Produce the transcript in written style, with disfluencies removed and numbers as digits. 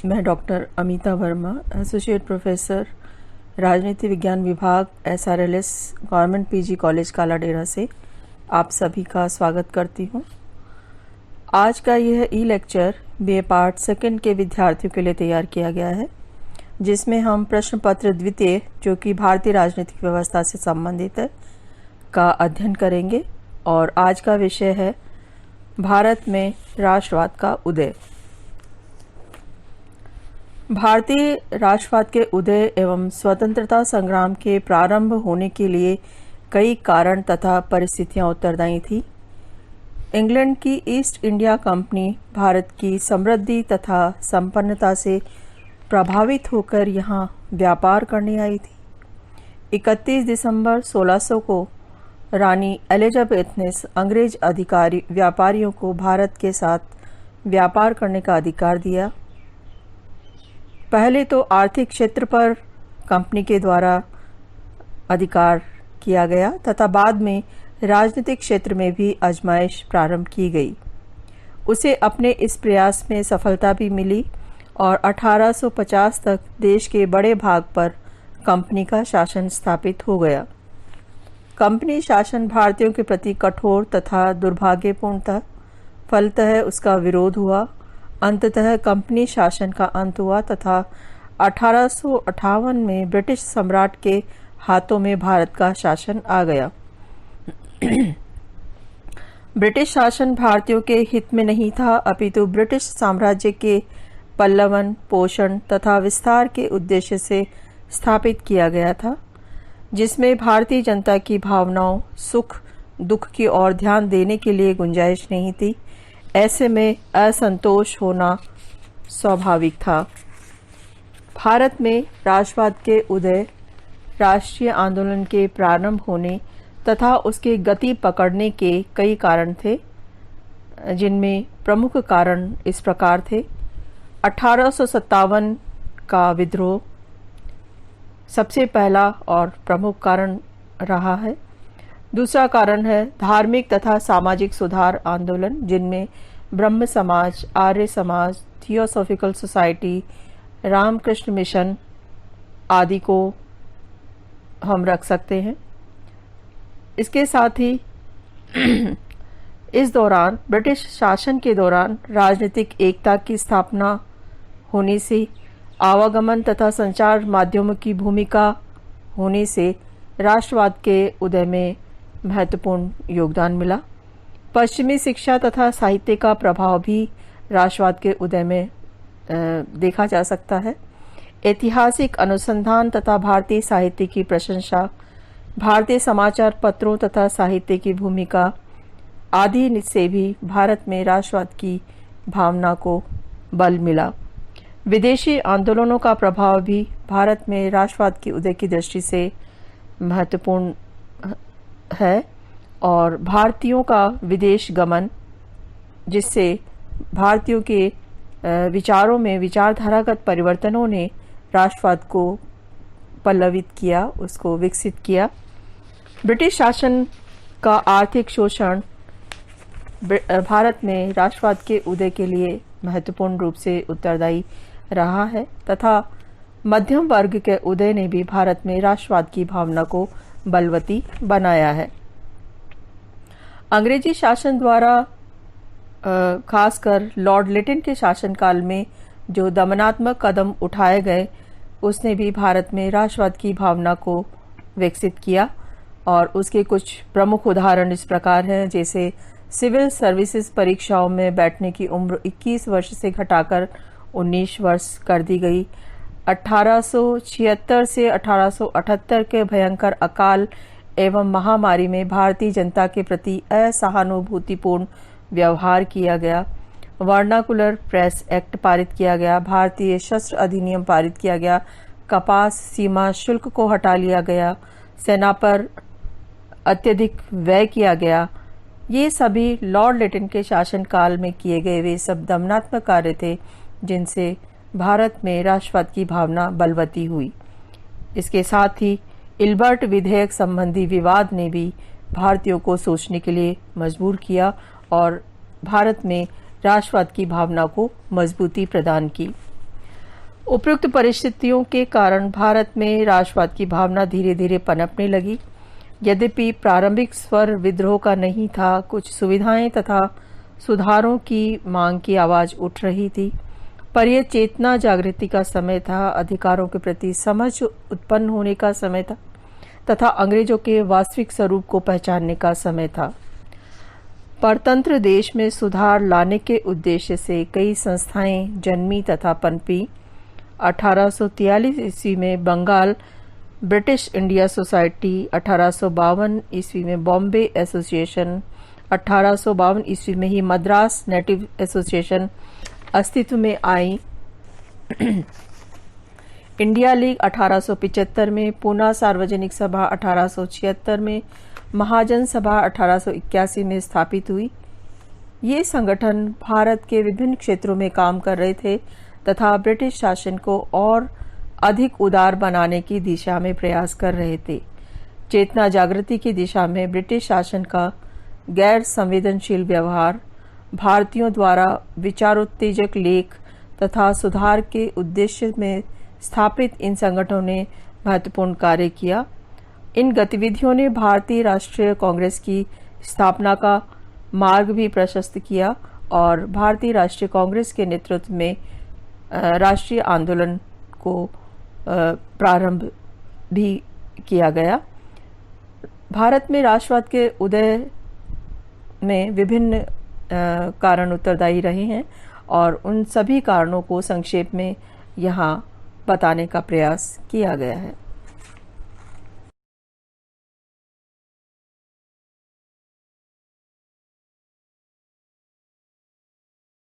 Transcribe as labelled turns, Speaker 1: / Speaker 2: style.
Speaker 1: मैं doctor Amita Verma, associate professor राजनीति विज्ञान विभाग SRLS गवर्नमेंट PG कॉलेज काला डेरा से आप सभी का स्वागत करती हूँ। आज का यह लेक्चर BA पार्ट सेकंड के विद्यार्थियों के लिए तैयार किया गया है, जिसमें हम प्रश्न पत्र द्वितीय, जो कि भारतीय राजनीतिक व्यवस्था से संबंधित है, का अध्ययन करेंगे। और आज का विषय है भारत में राष्ट्रवाद का उदय। भारतीय राष्ट्रवाद के उदय एवं स्वतंत्रता संग्राम के प्रारंभ होने के लिए कई कारण तथा परिस्थितियां उत्तरदायी थी। इंग्लैंड की ईस्ट इंडिया कंपनी भारत की समृद्धि तथा संपन्नता से प्रभावित होकर यहां व्यापार करने आई थी। 31 दिसंबर 1600 को रानी एलिजाबेथ ने अंग्रेज अधिकारी व्यापारियों को भारत के साथ व्यापार करने का अधिकार दिया। पहले तो आर्थिक क्षेत्र पर कंपनी के द्वारा अधिकार किया गया तथा बाद में राजनीतिक क्षेत्र में भी आजमाइश प्रारंभ की गई। उसे अपने इस प्रयास में सफलता भी मिली और 1850 तक देश के बड़े भाग पर कंपनी का शासन स्थापित हो गया। कंपनी शासन भारतीयों के प्रति कठोर तथा दुर्भाग्यपूर्ण था। फलतः उसका विरोध हुआ। अंततः कंपनी शासन का अंत हुआ तथा 1858 में ब्रिटिश सम्राट के हाथों में भारत का शासन आ गया। ब्रिटिश शासन भारतीयों के हित में नहीं था, अपितु ब्रिटिश साम्राज्य के पल्लवन, पोषण तथा विस्तार के उद्देश्य से स्थापित किया गया था, जिसमें भारतीय जनता की भावनाओं, सुख दुख की ओर ध्यान देने के लिए गुंजाइश नहीं थी। ऐसे में असंतोष होना स्वाभाविक था। भारत में राष्ट्रवाद के उदय, राष्ट्रीय आंदोलन के प्रारंभ होने तथा उसके गति पकड़ने के कई कारण थे, जिनमें प्रमुख कारण इस प्रकार थे। 1857 का विद्रोह सबसे पहला और प्रमुख कारण रहा है। दूसरा कारण है धार्मिक तथा सामाजिक सुधार आंदोलन, जिनमें ब्रह्म समाज, Arya Samaj, theosophical society, Ramakrishna mission आदि को हम रख सकते हैं। इसके साथ ही इस दौरान ब्रिटिश शासन के दौरान राजनीतिक एकता की स्थापना होने से, आवागमन तथा संचार माध्यमों की भूमिका होने से राष्ट्रवाद के उदय में महत्वपूर्ण योगदान मिला। पश्चिमी शिक्षा तथा साहित्य का प्रभाव भी राष्ट्रवाद के उदय में देखा जा सकता है। ऐतिहासिक अनुसंधान तथा भारतीय साहित्य की प्रशंसा, भारतीय समाचार पत्रों तथा साहित्य की भूमिका आदि से भी भारत में राष्ट्रवाद की भावना को बल मिला। विदेशी आंदोलनों का प्रभाव भी भारत में राष्ट्रवाद के उदय की दृष्टि से महत्वपूर्ण है और भारतीयों का विदेश गमन, जिससे भारतीयों के विचारों में विचारधारागत परिवर्तनों ने राष्ट्रवाद को पल्लवित किया, उसको विकसित किया। ब्रिटिश शासन का आर्थिक शोषण भारत में राष्ट्रवाद के उदय के लिए महत्वपूर्ण रूप से उत्तरदायी रहा है तथा मध्यम वर्ग के उदय ने भी भारत में राष्ट्रवाद की भावना को बलवती बनाया है। अंग्रेजी शासन द्वारा खासकर लॉर्ड लिटन के शासनकाल में जो दमनात्मक कदम उठाए गए, उसने भी भारत में राष्ट्रवाद की भावना को विकसित किया। और उसके कुछ प्रमुख उदाहरण इस प्रकार हैं, जैसे सिविल सर्विसेज परीक्षाओं में बैठने की उम्र 21 वर्ष से घटाकर 19 वर्ष कर दी गई। 1876 से 1878 के भयंकर अकाल एवं महामारी में भारतीय जनता के प्रति असहानुभूतिपूर्ण व्यवहार किया गया। वर्नाकुलर प्रेस एक्ट पारित किया गया। भारतीय शस्त्र अधिनियम पारित किया गया। कपास सीमा शुल्क को हटा लिया गया। सेना पर अत्यधिक व्यय किया गया। ये सभी लॉर्ड लिटन के शासनकाल में किए गए वे सब दमनात्मक कार्य थे, जिनसे भारत में राष्ट्रवाद की भावना बलवती हुई। इसके साथ ही इल्बर्ट विधेयक संबंधी विवाद ने भी भारतीयों को सोचने के लिए मजबूर किया और भारत में राष्ट्रवाद की भावना को मजबूती प्रदान की। उपयुक्त परिस्थितियों के कारण भारत में राष्ट्रवाद की भावना धीरे धीरे पनपने लगी। यद्यपि प्रारंभिक स्वर विद्रोह का नहीं था, कुछ सुविधाएं तथा सुधारों की मांग की आवाज उठ रही थी, पर यह चेतना जागृति का समय था, अधिकारों के प्रति समझ उत्पन्न होने का समय था तथा अंग्रेजों के वास्तविक स्वरूप को पहचानने का समय था। परतंत्र देश में सुधार लाने के उद्देश्य से कई संस्थाएं जन्मी तथा पनपी। 1843 ईस्वी में बंगाल ब्रिटिश इंडिया सोसाइटी, 1852 ईस्वी में बॉम्बे एसोसिएशन, 1852 ईस्वी में ही मद्रास नेटिव एसोसिएशन अस्तित्व में आई। इंडिया लीग 1875 में, पूना सार्वजनिक सभा 1876 में, महाजन सभा 1881 में स्थापित हुई। ये संगठन भारत के विभिन्न क्षेत्रों में काम कर रहे थे तथा ब्रिटिश शासन को और अधिक उदार बनाने की दिशा में प्रयास कर रहे थे। चेतना जागृति की दिशा में ब्रिटिश शासन का गैर संवेदनशील व्यवहार, भारतीयों द्वारा विचारोत्तेजक लेख तथा सुधार के उद्देश्य में स्थापित इन संगठनों ने महत्वपूर्ण कार्य किया। इन गतिविधियों ने भारतीय राष्ट्रीय कांग्रेस की स्थापना का मार्ग भी प्रशस्त किया और भारतीय राष्ट्रीय कांग्रेस के नेतृत्व में राष्ट्रीय आंदोलन को प्रारंभ भी किया गया। भारत में राष्ट्रवाद के उदय में विभिन्न कारण उत्तरदायी रहे हैं और उन सभी कारणों को संक्षेप में यहाँ बताने का प्रयास किया गया है।